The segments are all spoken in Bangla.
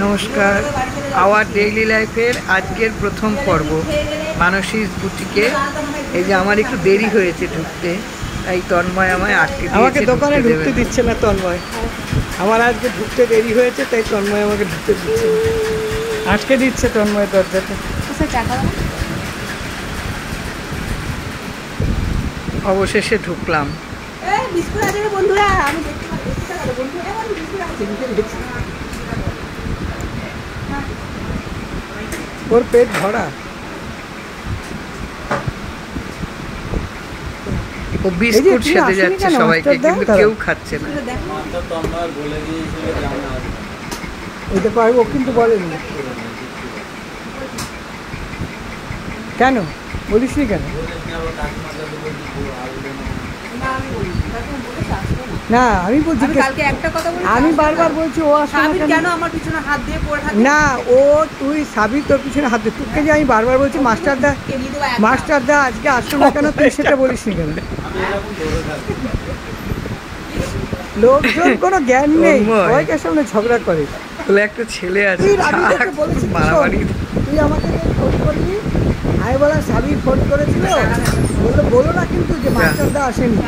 নমস্কার। আওয়ার ডেইলি লাইফের আজকের প্রথম পর্ব মানসীর বুটিকে। এই যে আমার একটু দেরি হয়েছে ঢুকতে, তাই তন্ময় আমায় আমাকে দোকানে ঢুকতে দিচ্ছে না। তন্ময় আমার আজকে ঢুকতে দেরি হয়েছে, তাই তন্ময় আমাকে ঢুকতে দিচ্ছে না। আজকে দিচ্ছে তন্ময় দরজাটা। অবশেষে ঢুকলাম। ওর পেট ভরা, ও বিস্কুট খেতে যাচ্ছে সবাইকে, কিন্তু কেউ খাচ্ছে না। ওইটা পারবো, কিন্তু বলেনি। কেন বলিসনি? কেন না আমি বলছি, আমি বারবার বলছি ও আসলে কেন আমার পিছনে হাত দিয়ে পড়ে থাকে না। ও তুই সাবি তোর পিছনে হাত দিয়ে, তোকে যে আমি বারবার বলছি মাস্টারদা আজকে আসো না কেন, তুই সেটা বলিসনি কেন? লোকজন কোনো জ্ঞান নেই, সবাইকে সামনে ঝগড়া করে। বলে একটা ছেলে আছে মারামারি। তুই আমাকে ফোন করলি, আমি বললাম সাবির ফোন করেছিল, বললো বলো না কিন্তু যে মাস্টারদা আসেনি।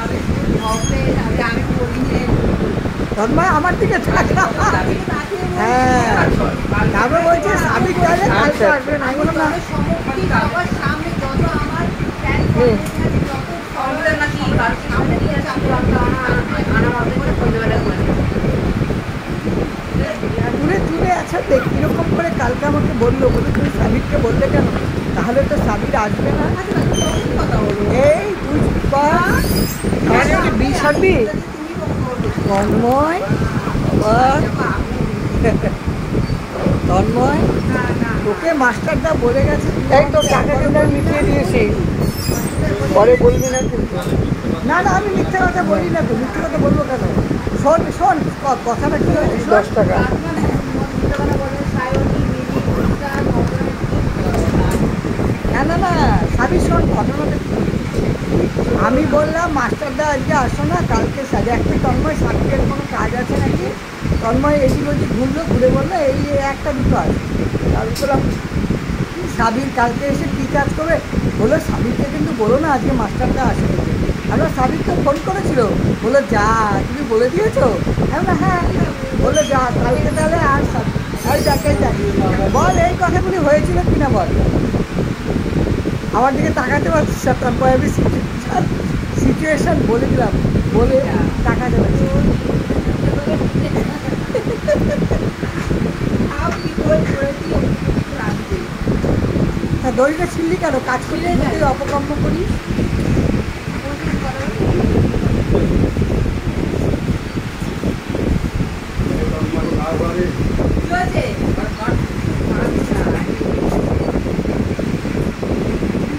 তন্ময় আমার দিকে হ্যাঁ, তারপরে বলছে সাবির গেলে কালকে আসবেন। আমি বললাম না, তুলে আচ্ছা দেখ কিরকম করে কালকে আমাকে বললো, বলে তুমি সাবিরকে বললে কেন? তাহলে তো সাবির আসবে না। এই তুই বিষাবি তন্ময়, তন্ময় তোকে মাস্টারদা বলে গেছে, এই তো টাকা কিন্তু মিটিয়ে দিয়েছি, পরে বলবি না কিন্তু। না না আমি মিথ্যে কথা বলি না তো, মিথ্যে কথা বলবো কেন? শোন শোন কথাটা কি হয়েছে, 10 টাকা। না না না সাবি শোন, ঘটনাটা আমি বললাম মাস্টারদা আজকে আসো না, কালকে দেখতে তন্ময় সাবিকের কোনো কাজ আছে নাকি। তন্ময় এদিক ওদিক ঘুরলো, ঘুরে বললো এই একটা দুটো আছে। তারপর সাবির কালকে এসে কী কাজ করবে, বললো সাবিরকে কিন্তু বলো না আজকে মাস্টারদা আসে। আমরা সাবিরকে ফোন করেছিল, বললো যা তুমি বলে দিয়েছো? হ্যাঁ। বললো যা কালকে তাহলে আর যাকে বল এই কথাগুলি হয়েছিল কিনা বল। আমার দিকে তাকাতে পারছিস? তারপরে আমি সিচুয়েশন বলে দিলাম, বলে তাকাতে পারছি। হ্যাঁ দড়িটা ছিললি কেন? কাজ করলে অপকর্ম করি।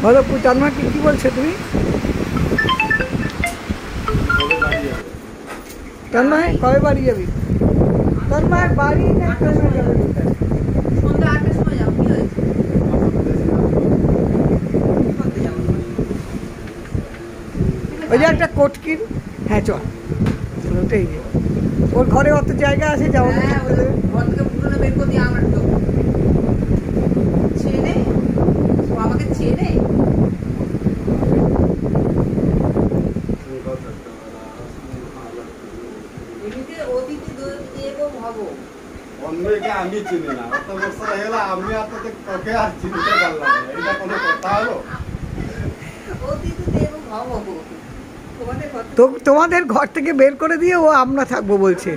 বলো তন্ময়কে কি বলছো তুমি? তন্ময় কবে বাড়ি যাবি? তন্ময় বাড়ি না তন্ময় যাবে ওই যে একটা কোটকির। হ্যাঁ চল, ওটাই ওর ঘরে অত জায়গা আছে, যাবো আমি চিনি না, অত বছর হলো আমি আর তোকে আর চিনতে পারলাম না, এটা কোনো কথা হলো? তোমাদের ঘর থেকে বের করে দিয়ে ও আমরা থাকবো বলছে।